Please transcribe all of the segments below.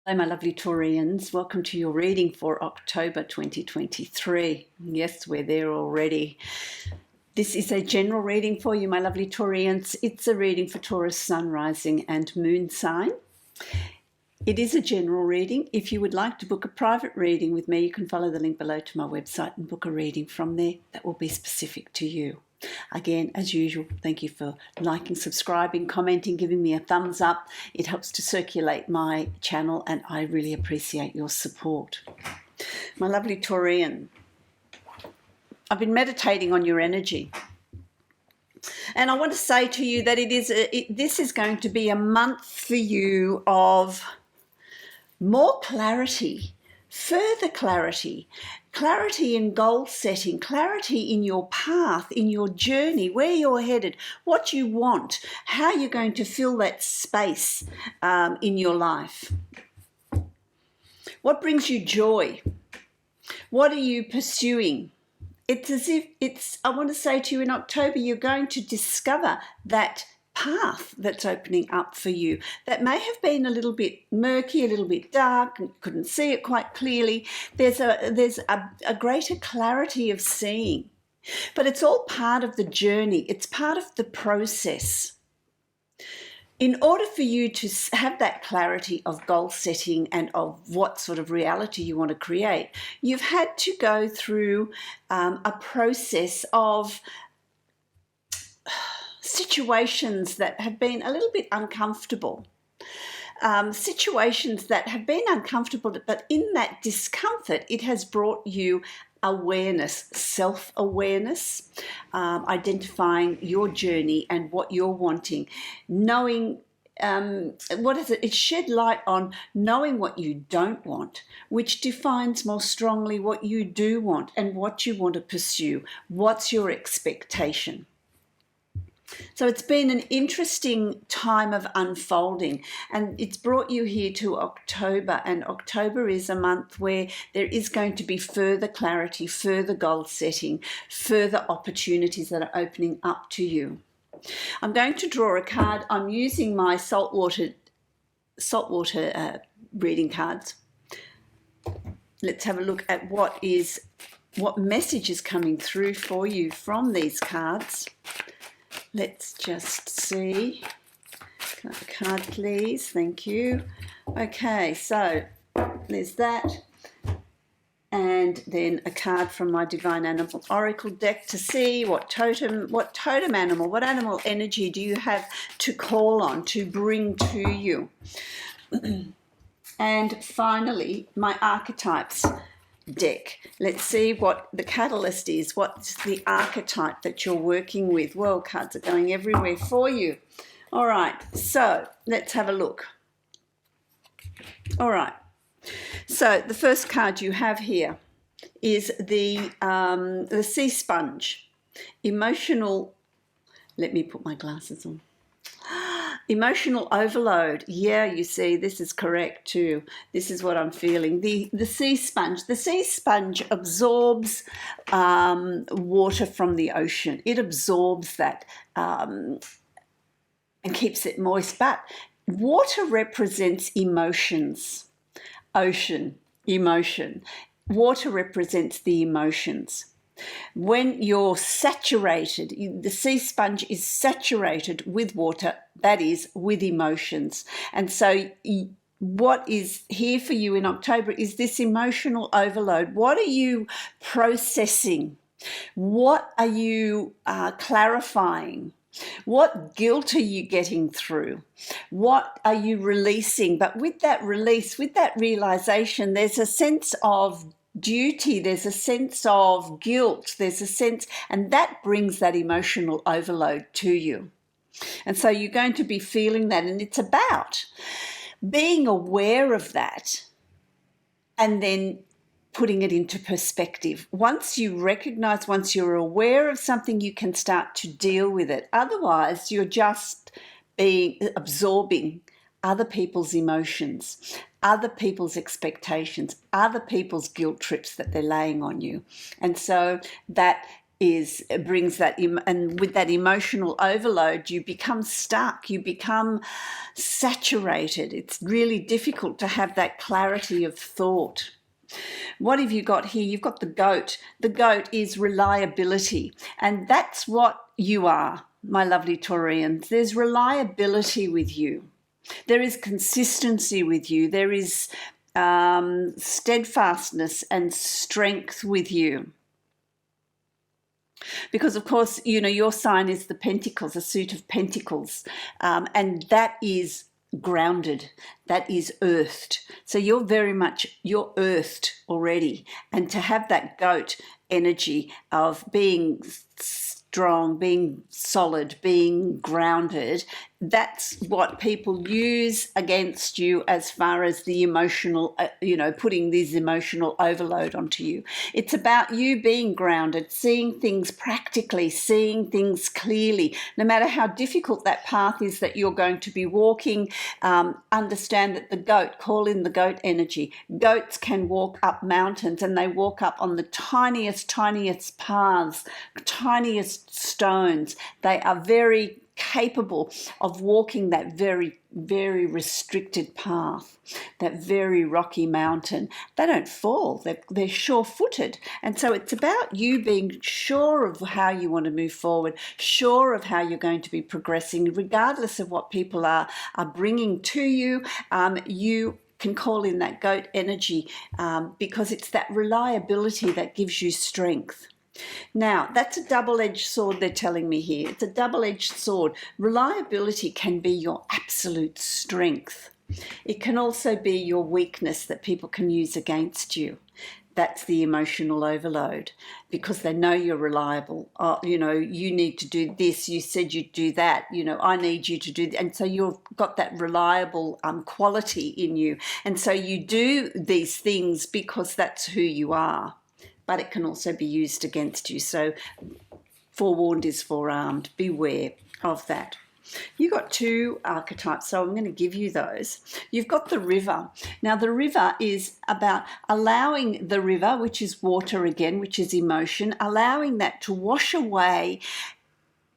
Hello, my lovely Taurians. Welcome to your reading for October 2023. Yes, we're there already. This is a general reading for you, my lovely Taurians. It's a reading for Taurus sun, rising and moon sign. It is a general reading. If you would like to book a private reading with me, you can follow the link below to my website and book a reading from there that will be specific to you. Again, as usual, thank you for liking, subscribing, commenting, giving me a thumbs up. It helps to circulate my channel and I really appreciate your support. My lovely Taurian, I've been meditating on your energy. And I want to say to you that this is going to be a month for you of more clarity, further clarity, clarity in goal setting, clarity in your path, in your journey, where you're headed, what you want, how you're going to fill that space in your life. What brings you joy? What are you pursuing? It's as if I want to say to you, in October, you're going to discover that path that's opening up for you that may have been a little bit murky, a little bit dark, and couldn't see it quite clearly. There's a greater clarity of seeing, but it's all part of the journey. It's part of the process. In order for you to have that clarity of goal setting and of what sort of reality you want to create, you've had to go through a process of situations that have been a little bit uncomfortable. Situations that have been uncomfortable, but in that discomfort, it has brought you awareness, self-awareness, identifying your journey and what you're wanting, knowing it shed light on knowing what you don't want, which defines more strongly what you do want and what you want to pursue. What's your expectation? So it's been an interesting time of unfolding, and it's brought you here to October, and October is a month where there is going to be further clarity, further goal setting, further opportunities that are opening up to you. I'm going to draw a card. I'm using my saltwater reading cards. Let's have a look at what message is coming through for you from these cards. Let's just see. Can I have a card, please? Thank you. Okay, so there's that. And then a card from my Divine Animal Oracle deck to see what animal energy do you have to call on, to bring to you. And finally, my archetypes deck. Let's see what the catalyst is. What's the archetype that you're working with? World cards are going everywhere for you. All right, so let's have a look. All right, so the first card you have here is the sea sponge. Emotional, let me put my glasses on. Emotional overload. Yeah, you see, this is correct too. This is what I'm feeling. The sea sponge. The sea sponge absorbs water from the ocean. It absorbs that and keeps it moist. But water represents emotions. Ocean, emotion. Water represents the emotions. When you're saturated, the sea sponge is saturated with water, that is, with emotions. And so what is here for you in October is this emotional overload. What are you processing? What are you clarifying? What guilt are you getting through? What are you releasing? But with that release, with that realization, there's a sense of duty, there's a sense of guilt, there's a sense, and that brings that emotional overload to you. And so you're going to be feeling that, and it's about being aware of that and then putting it into perspective. Once you recognize, once you're aware of something, you can start to deal with it. Otherwise, you're just absorbing other people's emotions, other people's expectations, other people's guilt trips that they're laying on you. And so that brings that, and with that emotional overload, you become stuck, you become saturated. It's really difficult to have that clarity of thought. What have you got here? You've got the goat. The goat is reliability, and that's what you are, my lovely Taurians. There's reliability with you. There is consistency with you. There is steadfastness and strength with you. Because, of course, you know, your sign is the Pentacles, a suit of Pentacles, and that is grounded, that is earthed. So you're earthed already. And to have that goat energy of being strong, being solid, being grounded, that's what people use against you as far as the emotional, putting this emotional overload onto you. It's about you being grounded, seeing things practically, seeing things clearly, no matter how difficult that path is that you're going to be walking. Understand that call in the goat energy. Goats can walk up mountains, and they walk up on the tiniest paths, tiniest stones. They are very capable of walking that very, very restricted path, that very rocky mountain. They don't fall. They're sure-footed. And so it's about you being sure of how you want to move forward, sure of how you're going to be progressing, regardless of what people are bringing to you. You can call in that goat energy because it's that reliability that gives you strength. Now, that's a double-edged sword they're telling me here. It's a double-edged sword. Reliability can be your absolute strength. It can also be your weakness that people can use against you. That's the emotional overload, because they know you're reliable. You need to do this. You said you'd do that. I need you to do that. And so you've got that reliable quality in you. And so you do these things because that's who you are. But it can also be used against you. So forewarned is forearmed. Beware of that. You've got two archetypes, so I'm going to give you those. You've got the river. Now, the river is about allowing the river, which is water again, which is emotion, allowing that to wash away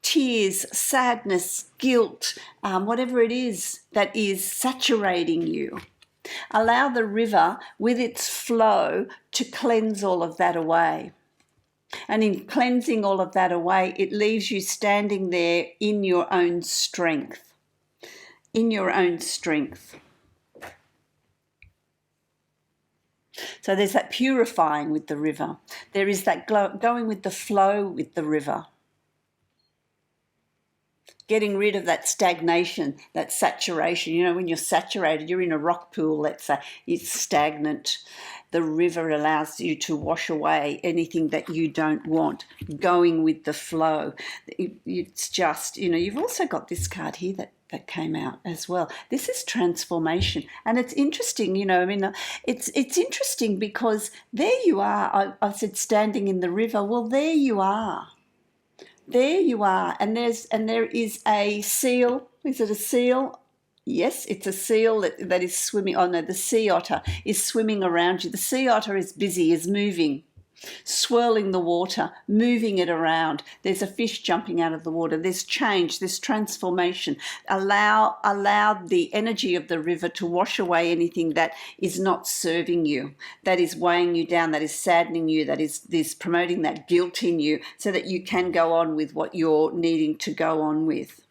tears, sadness, guilt, whatever it is that is saturating you. Allow the river with its flow to cleanse all of that away. And in cleansing all of that away, it leaves you standing there in your own strength. In your own strength. So there's that purifying with the river. There is that going with the flow with the river. Getting rid of that stagnation, that saturation. When you're saturated, you're in a rock pool, let's say, it's stagnant. The river allows you to wash away anything that you don't want, going with the flow. It's just, you've also got this card here that came out as well. This is transformation. And it's interesting, it's interesting because there you are. I said standing in the river. Well, there you are. There you are, and there is a seal. Is it a seal? Yes, it's a seal that is swimming. Oh no, the sea otter is swimming around you. The sea otter is busy, is moving, swirling the water, moving it around. There's a fish jumping out of the water. There's change, there's transformation. Allow the energy of the river to wash away anything that is not serving you, that is weighing you down, that is saddening you, that is promoting that guilt in you, so that you can go on with what you're needing to go on with.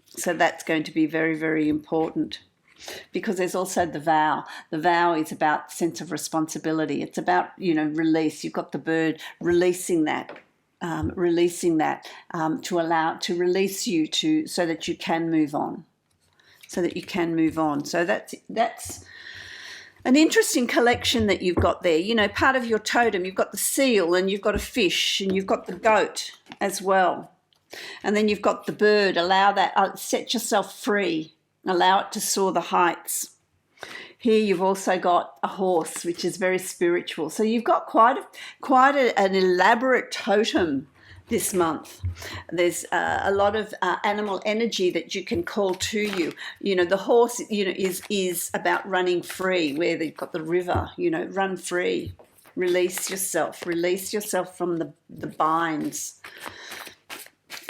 So that's going to be very, very important. Because there's also the vow. The vow is about sense of responsibility. It's about, release. You've got the bird releasing that to release you so that you can move on. So that's an interesting collection that you've got there. Part of your totem, you've got the seal, and you've got a fish, and you've got the goat as well. And then you've got the bird. Allow that, set yourself free. Allow it to soar the heights. Here you've also got a horse, which is very spiritual. So you've got quite an elaborate totem this month. There's a lot of animal energy that you can call to you. The horse, is about running free, where they've got the river, run free. Release yourself from the binds.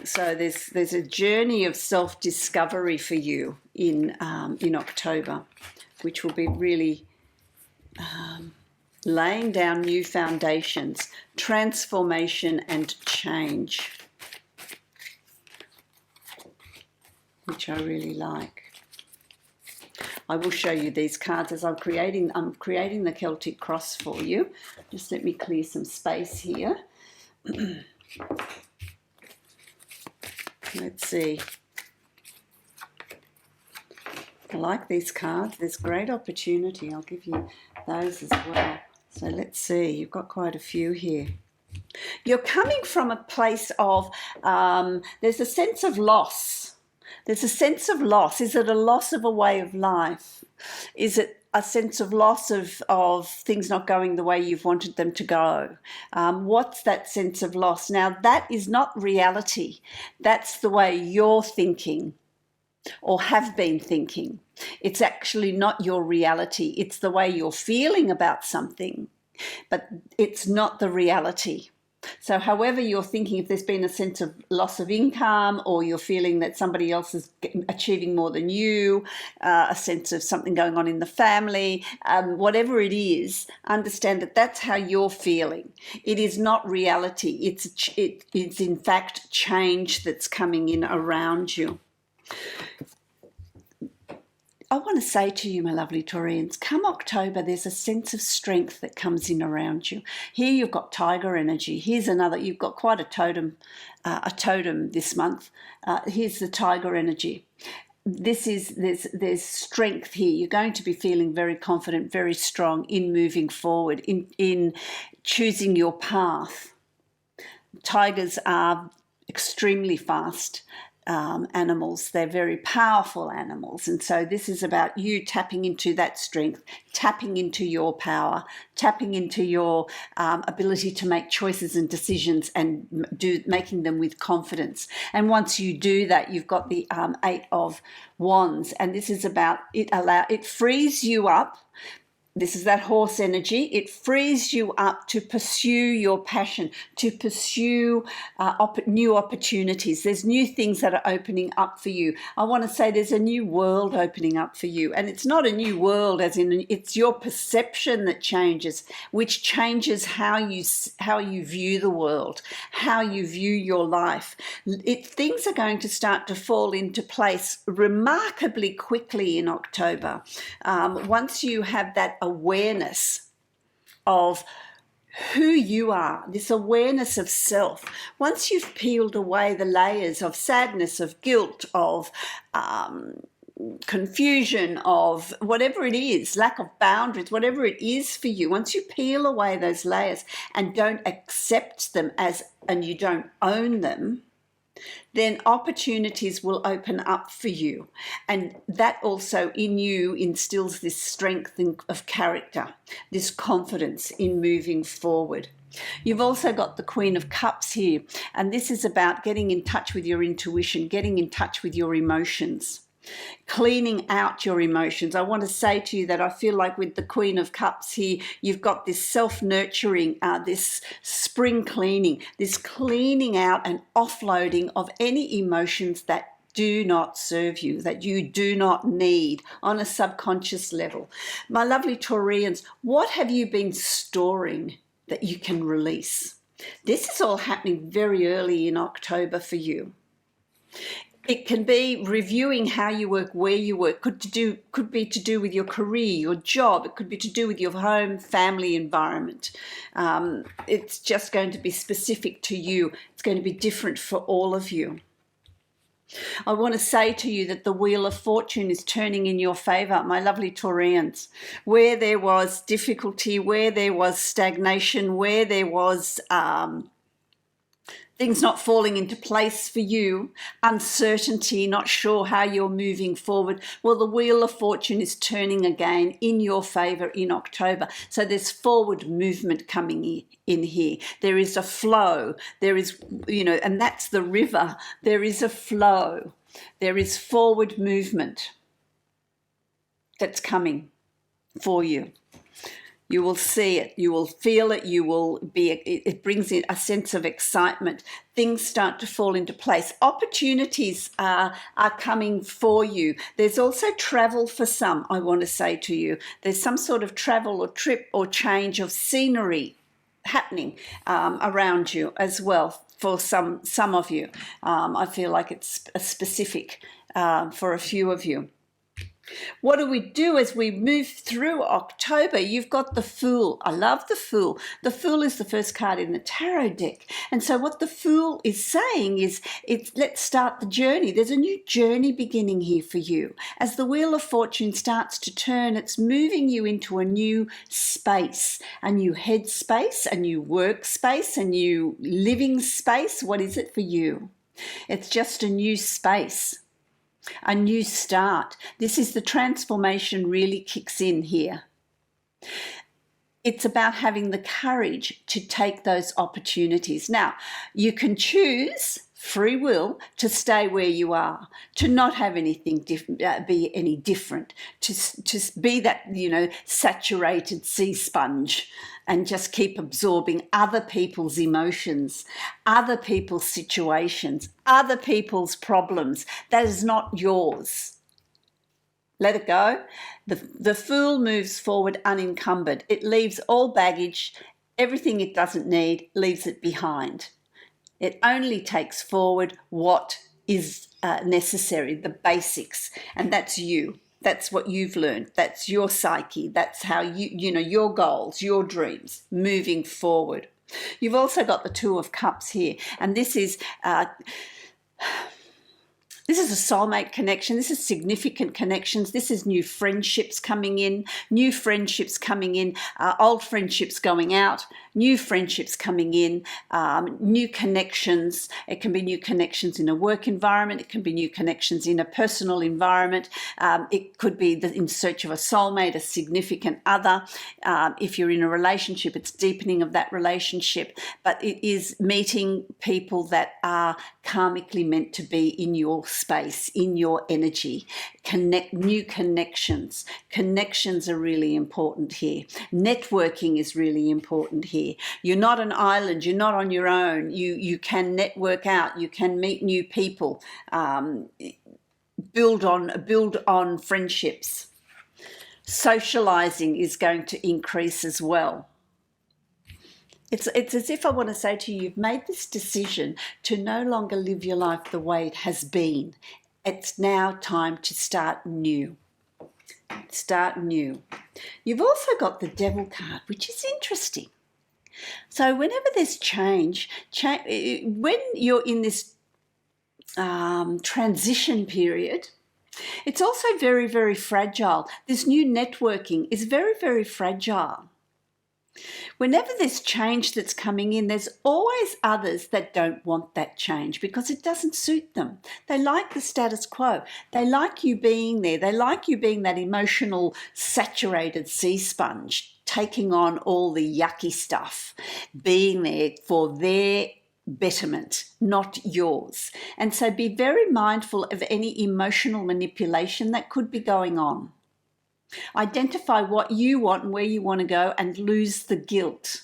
So there's a journey of self-discovery for you in October, which will be really laying down new foundations, transformation and change, which I really like. I will show you these cards as I'm creating the Celtic cross for you. Just let me clear some space here. Let's see. I like these cards. There's great opportunity. I'll give you those as well. So let's see. You've got quite a few here. You're coming from a place of, there's a sense of loss. There's a sense of loss. Is it a loss of a way of life? Is it a sense of loss of things not going the way you've wanted them to go? What's that sense of loss? Now, that is not reality. That's the way you're thinking or have been thinking. It's actually not your reality. It's the way you're feeling about something, but it's not the reality. So however you're thinking, if there's been a sense of loss of income, or you're feeling that somebody else is achieving more than you, a sense of something going on in the family, whatever it is, understand that that's how you're feeling. It is not reality. It's in fact change that's coming in around you. I want to say to you, my lovely Taurians, come October, there's a sense of strength that comes in around you. Here you've got tiger energy. Here's another. You've got quite a totem this month. Here's the tiger energy. There's strength here. You're going to be feeling very confident, very strong in moving forward, in choosing your path. Tigers are extremely fast animals. They're very powerful animals, and so this is about you tapping into that strength, tapping into your power, tapping into your ability to make choices and decisions, and making them with confidence. And once you do that, you've got the 8 of Wands, and this is about it frees you up. This is that horse energy. It frees you up to pursue your passion, to pursue new opportunities. There's new things that are opening up for you. I want to say there's a new world opening up for you. And it's not a new world as in it's your perception that changes, which changes how you view the world, how you view your life. Things are going to start to fall into place remarkably quickly in October. Once you have that awareness of who you are, this awareness of self, once you've peeled away the layers of sadness, of guilt, of confusion, of whatever it is, lack of boundaries, whatever it is for you, once you peel away those layers and don't accept them and you don't own them, then opportunities will open up for you. And that also in you instills this strength of character, this confidence in moving forward. You've also got the Queen of Cups here, and this is about getting in touch with your intuition, getting in touch with your emotions, cleaning out your emotions. I want to say to you that I feel like with the Queen of Cups here, you've got this self-nurturing, this spring cleaning, this cleaning out and offloading of any emotions that do not serve you, that you do not need on a subconscious level. My lovely Taurians, what have you been storing that you can release? This is all happening very early in October for you. It can be reviewing how you work, where you work. Could be to do with your career, your job. It could be to do with your home, family environment. It's just going to be specific to you. It's going to be different for all of you. I want to say to you that the Wheel of Fortune is turning in your favour, my lovely Taurians. Where there was difficulty, where there was stagnation, where there was things not falling into place for you, uncertainty, not sure how you're moving forward. Well, the Wheel of Fortune is turning again in your favour in October. So there's forward movement coming in here. There is a flow. There is, and that's the river. There is a flow. There is forward movement that's coming for you. You will see it, you will feel it, you will be, it brings in a sense of excitement. Things start to fall into place. Opportunities are coming for you. There's also travel for some, I want to say to you. There's some sort of travel or trip or change of scenery happening around you as well for some of you. I feel like it's a specific for a few of you. What do we do as we move through October? You've got the Fool. I love the Fool. The Fool is the first card in the tarot deck. And so what the Fool is saying is, let's start the journey. There's a new journey beginning here for you. As the Wheel of Fortune starts to turn, it's moving you into a new space, a new head space, a new work space, a new living space. What is it for you? It's just a new space. A new start. This is the transformation really kicks in here. It's about having the courage to take those opportunities. Now, you can choose free will to stay where you are, to not have anything be any different, to be that, saturated sea sponge and just keep absorbing other people's emotions, other people's situations, other people's problems. That is not yours. Let it go. The Fool moves forward unencumbered. It leaves all baggage, everything it doesn't need, leaves it behind. It only takes forward what is necessary, the basics, and that's you. That's what you've learned. That's your psyche. That's how your goals, your dreams, moving forward. You've also got the Two of Cups here, and this is a soulmate connection. This is significant connections. This is new friendships coming in, old friendships going out, new friendships coming in, new connections. It can be new connections in a work environment. It can be new connections in a personal environment. It could be in search of a soulmate, a significant other. If you're in a relationship, it's deepening of that relationship. But it is meeting people that are karmically meant to be in your space, in your energy. New connections. Connections are really important here. Networking is really important here. You're not an island. You're not on your own. You can network out. You can meet new people. Build on friendships. Socializing is going to increase as well. It's as if I want to say to you, you've made this decision to no longer live your life the way it has been. It's now time to start new. Start new. You've also got the Devil card, which is interesting. So whenever there's change, when you're in this transition period, it's also very, very fragile. This new networking is very, very fragile. Whenever there's change that's coming in, there's always others that don't want that change because it doesn't suit them. They like the status quo. They like you being there. They like you being that emotional, saturated sea sponge, taking on all the yucky stuff, being there for their betterment, not yours. And so be very mindful of any emotional manipulation that could be going on. Identify what you want and where you want to go and lose the guilt.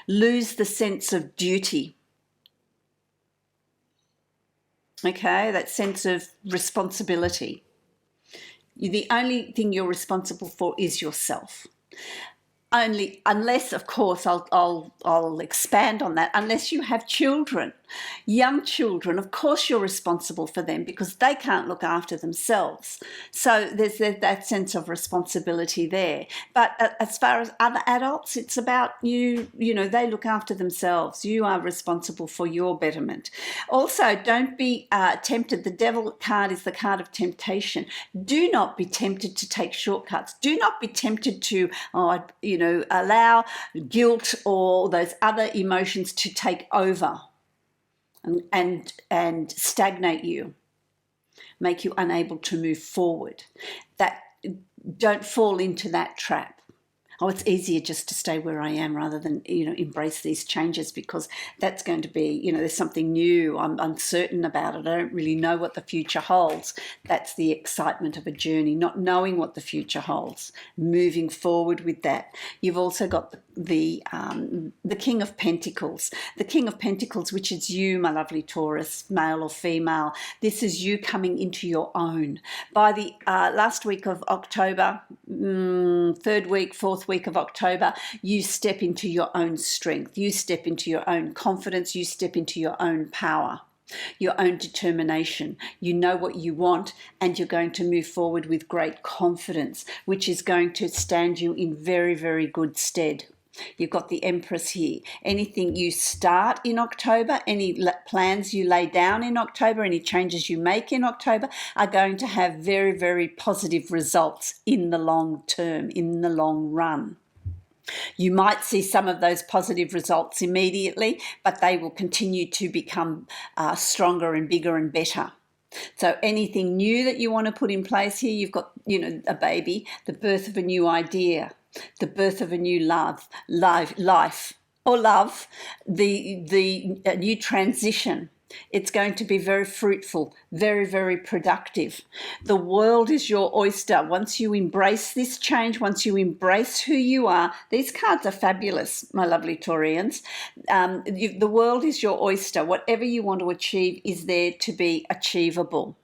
Lose the sense of duty. Okay, that sense of responsibility. The only thing you're responsible for is yourself. Unless, of course, I'll expand on that, unless you have children, young children, of course you're responsible for them because they can't look after themselves. So there's that sense of responsibility there. But as far as other adults, it's about they look after themselves. You are responsible for your betterment. Also, don't be tempted. The Devil card is the card of temptation. Do not be tempted to take shortcuts. Do not be tempted to, allow guilt or those other emotions to take over and stagnate you, make you unable to move forward. Don't fall into that trap. oh, it's easier just to stay where I am rather than, embrace these changes, because that's going to be, there's something new. I'm uncertain about it. I don't really know what the future holds. That's the excitement of a journey, not knowing what the future holds, moving forward with that. You've also got the King of Pentacles. The King of Pentacles, which is you, my lovely Taurus, male or female. This is you coming into your own. By the last week of October, third week, fourth week of October, you step into your own strength. You step into your own confidence. You step into your own power, your own determination. You know what you want, and you're going to move forward with great confidence, which is going to stand you in very, very good stead. You've got the Empress here. Anything you start in October, any plans you lay down in October, any changes you make in October are going to have very, very positive results in the long term, in the long run. You might see some of those positive results immediately, but they will continue to become stronger and bigger and better. So anything new that you want to put in place here, you've got, a baby, the birth of a new idea, the birth of a new life, or love, a new transition. It's going to be very fruitful, very, very productive. The world is your oyster. Once you embrace this change, once you embrace who you are, these cards are fabulous, my lovely Taurians. The world is your oyster. Whatever you want to achieve is there to be achievable.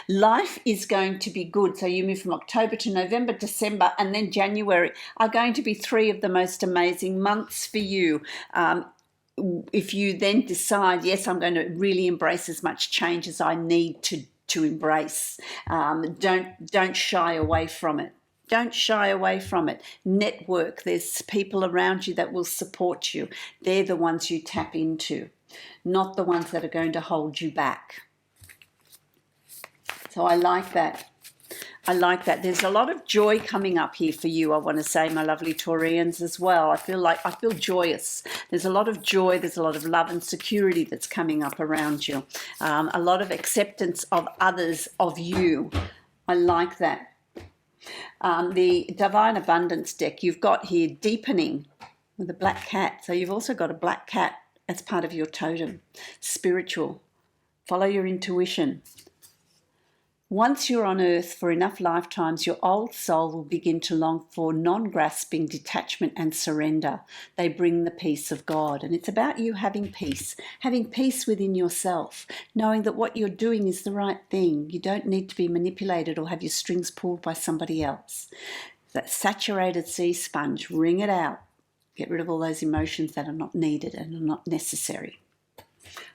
Life is going to be good. So you move from October to November, December, and then January are going to be 3 of the most amazing months for you. If you then decide, yes, I'm going to really embrace as much change as I need to embrace, don't shy away from it. Don't shy away from it. Network. There's people around you that will support you. They're the ones you tap into, not the ones that are going to hold you back. So I like that. I like that. There's a lot of joy coming up here for you, I want to say, my lovely Taurians, as well. I feel joyous. There's a lot of joy. There's a lot of love and security that's coming up around you. A lot of acceptance of others, of you. I like that. The Divine Abundance deck, you've got here deepening with a black cat. So you've also got a black cat as part of your totem. Spiritual. Follow your intuition. Once you're on earth for enough lifetimes, your old soul will begin to long for non-grasping detachment and surrender. They bring the peace of God. And it's about you having peace within yourself, knowing that what you're doing is the right thing. You don't need to be manipulated or have your strings pulled by somebody else. That saturated sea sponge, wring it out. Get rid of all those emotions that are not needed and are not necessary.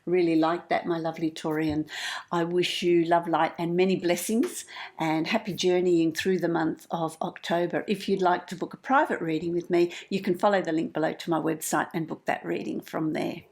Really like that, my lovely Taurian. I wish you love, light and many blessings, and happy journeying through the month of October. If you'd like to book a private reading with me, you can follow the link below to my website and book that reading from there.